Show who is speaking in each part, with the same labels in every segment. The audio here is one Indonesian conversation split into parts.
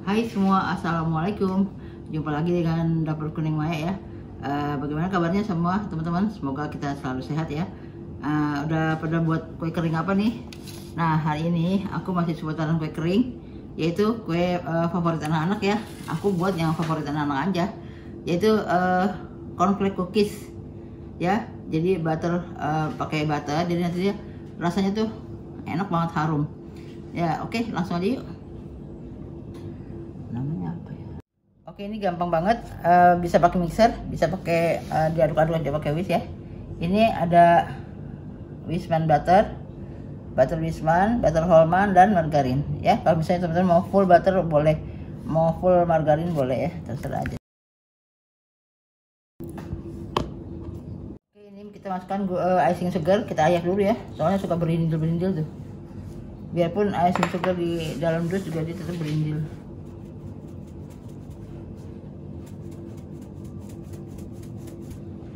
Speaker 1: Hai semua, assalamualaikum. Jumpa lagi dengan Dapur Kuning Maya ya. Bagaimana kabarnya semua teman-teman? Semoga kita selalu sehat ya. Udah pada buat kue kering apa nih? Nah, hari ini aku masih seputaran kue kering, yaitu kue favorit anak-anak ya. Aku buat yang favorit anak-anak aja, yaitu cornflake cookies ya. Jadi butter, pakai butter, jadi nanti rasanya tuh enak banget, harum ya. Oke, langsung aja yuk. Namanya apa ya? Oke, ini gampang banget, bisa pakai mixer, bisa pakai diaduk-aduk aja pakai whisk ya. Ini ada Wishman butter Wishman, butter Holman, dan margarin ya. Kalau misalnya teman-teman mau full butter boleh, mau full margarin boleh ya, terserah aja. Oke, ini kita masukkan icing sugar, kita ayak dulu ya, soalnya suka berindil-berindil tuh. Biarpun icing sugar di dalam dus juga dia tetap berindil.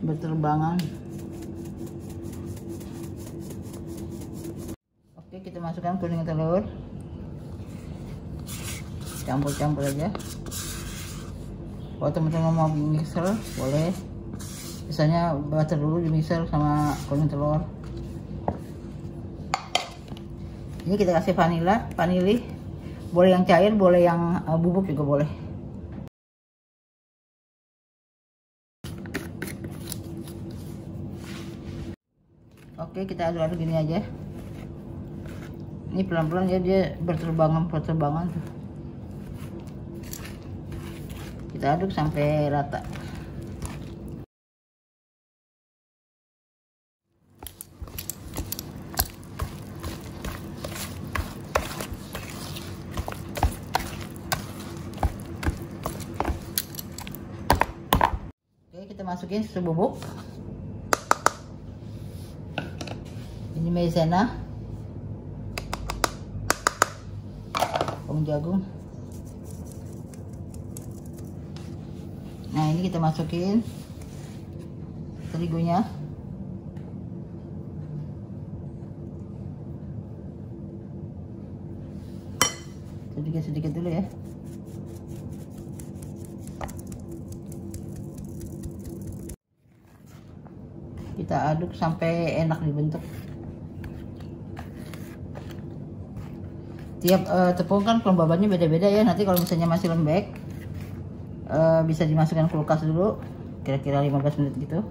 Speaker 1: Berterbangan. Oke, kita masukkan kuning telur, campur-campur aja. Kalau teman-teman mau mixer boleh, misalnya butter dulu di mixer sama kuning telur. Ini kita kasih vanili, boleh yang cair, boleh yang bubuk juga boleh. Oke, kita aduk-aduk gini aja. Ini pelan-pelan ya, dia berterbangan tuh. Kita aduk sampai rata. Oke, kita masukin susu bubuk. Ini maizena, tepung jagung. Nah, ini kita masukin terigunya. Sedikit-sedikit dulu ya. Kita aduk sampai enak dibentuk. Tiap tepung kan kelembabannya beda-beda ya. Nanti kalau misalnya masih lembek, bisa dimasukkan kulkas dulu kira-kira 15 menit gitu.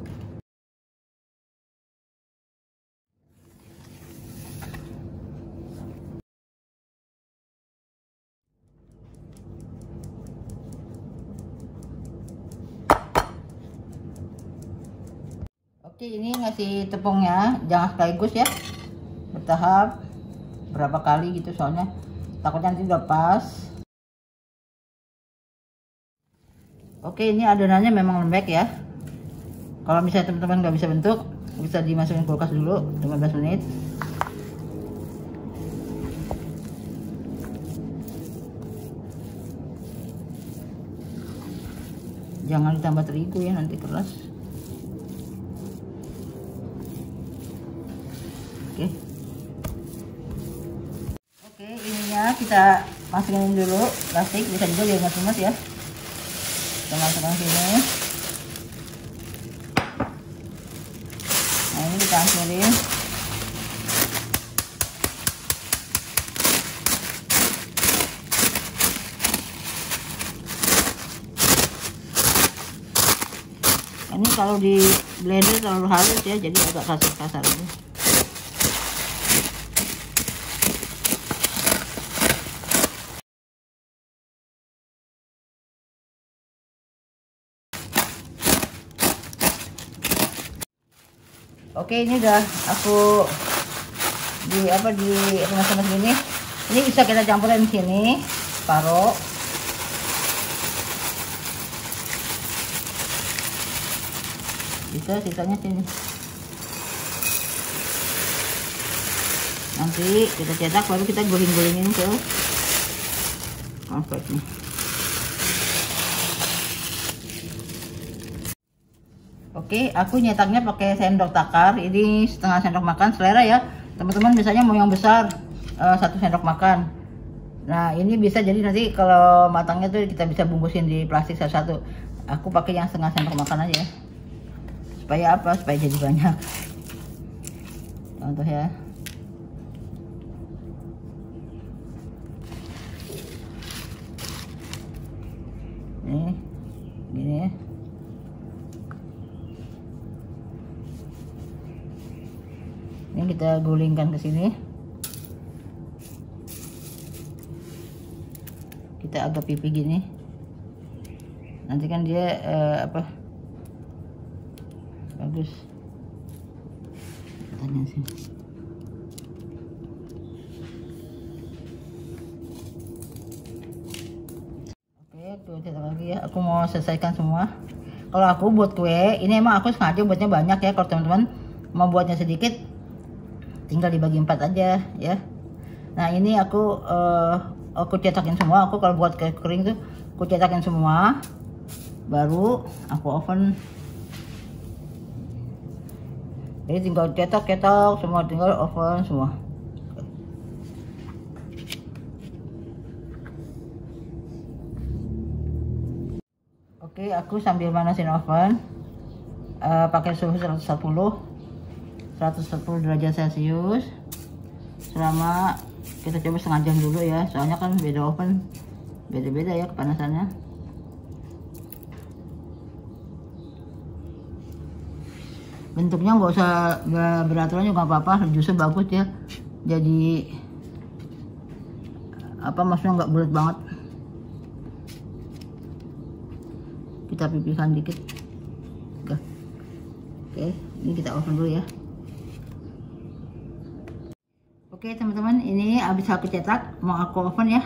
Speaker 1: Oke, ini ngasih tepungnya jangan sekaligus ya, bertahap, berapa kali gitu, soalnya takutnya nanti udah pas. Oke, ini adonannya memang lembek ya. Kalau misalnya teman-teman nggak bisa bentuk, bisa dimasukin kulkas dulu 15 menit. Jangan ditambah terigu ya, nanti keras. Oke, ininya kita masukin dulu plastik, bisa juga dihemat-hemat ya. Kita masukkan sini. Nah, ini kita hancurin. Ini kalau di blender terlalu halus ya, jadi agak kasar-kasar aja. Oke, ini udah aku di remas-remas gini. Ini bisa kita campurin sini, separuh. Bisa sisanya sini. Nanti kita cetak, baru kita guling-gulingin ke cornflake-nya. Oke, aku nyetaknya pakai sendok takar. Ini setengah sendok makan, selera ya teman-teman. Misalnya mau yang besar 1 sendok makan. Nah ini bisa jadi nanti kalau matangnya tuh kita bisa bungkusin di plastik satu-satu. Aku pakai yang setengah sendok makan aja. Supaya apa? Supaya jadi banyak. Contoh ya. Nih, gini ya. Ini kita gulingkan ke sini. Kita agak pipi gini. Nanti kan dia bagus. Tanya sih. Oke, tuh cetak lagi ya. Aku mau selesaikan semua. Kalau aku buat kue, ini emang aku sengaja buatnya banyak ya. Kalau teman-teman mau buatnya sedikit, tinggal dibagi 4 aja ya. Nah ini aku cetakin semua. Aku kalau buat kue kering tuh aku cetakin semua, baru aku oven. Jadi tinggal cetak semua, tinggal oven semua. Oke, aku sambil manasin oven pakai suhu 140 derajat Celcius selama, kita coba setengah jam dulu ya, soalnya kan beda oven beda-beda ya kepanasannya. Bentuknya nggak usah beraturan juga nggak apa-apa, justru bagus ya, jadi maksudnya nggak bulat banget. Kita pipihkan dikit. Oke, ini kita oven dulu ya. Oke teman-teman, ini habis aku cetak, mau aku oven ya.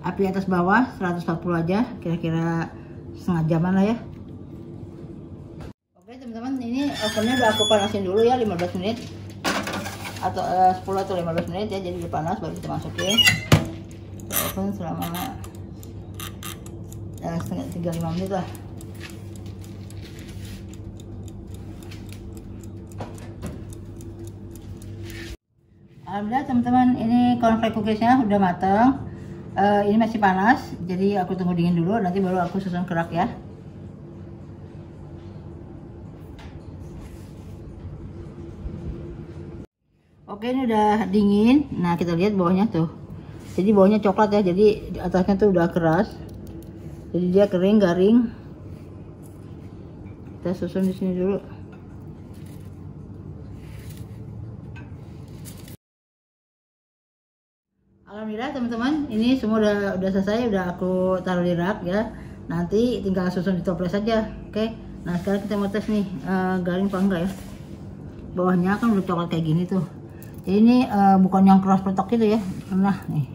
Speaker 1: Api atas bawah 140 aja, kira-kira setengah jaman lah ya. Oke teman-teman, ini ovennya udah aku panasin dulu ya, 15 menit atau 10 atau 15 menit ya, jadi udah panas, baru kita masukin. Kita oven selama 35 menit lah. Alhamdulillah teman-teman, ini cornflake cookiesnya udah mateng. Ini masih panas, jadi aku tunggu dingin dulu, nanti baru aku susun kerak ya. Oke, ini udah dingin. Nah kita lihat bawahnya tuh, jadi bawahnya coklat ya, jadi di atasnya tuh udah keras, jadi dia kering garing. Kita susun di sini dulu. Alhamdulillah teman-teman, ini semua udah selesai, udah aku taruh di rak ya. Nanti tinggal susun di toples saja. Oke. Nah sekarang kita mau tes nih garing apa enggak ya. Bawahnya kan udah coklat kayak gini tuh. Jadi ini bukan yang keras petok gitu ya. Nah nih.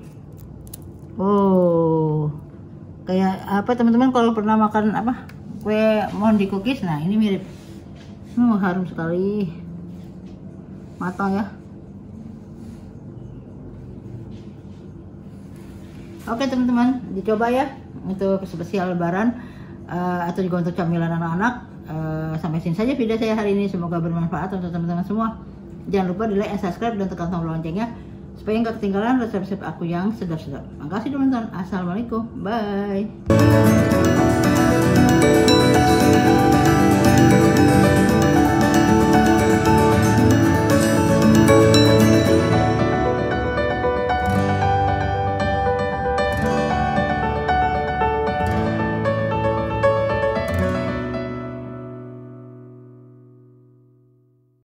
Speaker 1: Oh, kayak apa teman-teman kalau pernah makan kue mondi cookies? Nah ini mirip. Harum sekali, matang ya. Oke teman-teman, dicoba ya untuk spesial lebaran atau juga untuk camilan anak-anak. Sampai sini saja video saya hari ini, semoga bermanfaat untuk teman-teman semua. Jangan lupa di like and subscribe dan tekan tombol loncengnya supaya nggak ketinggalan resep-resep aku yang sedap-sedap. Makasih teman-teman, assalamualaikum, bye.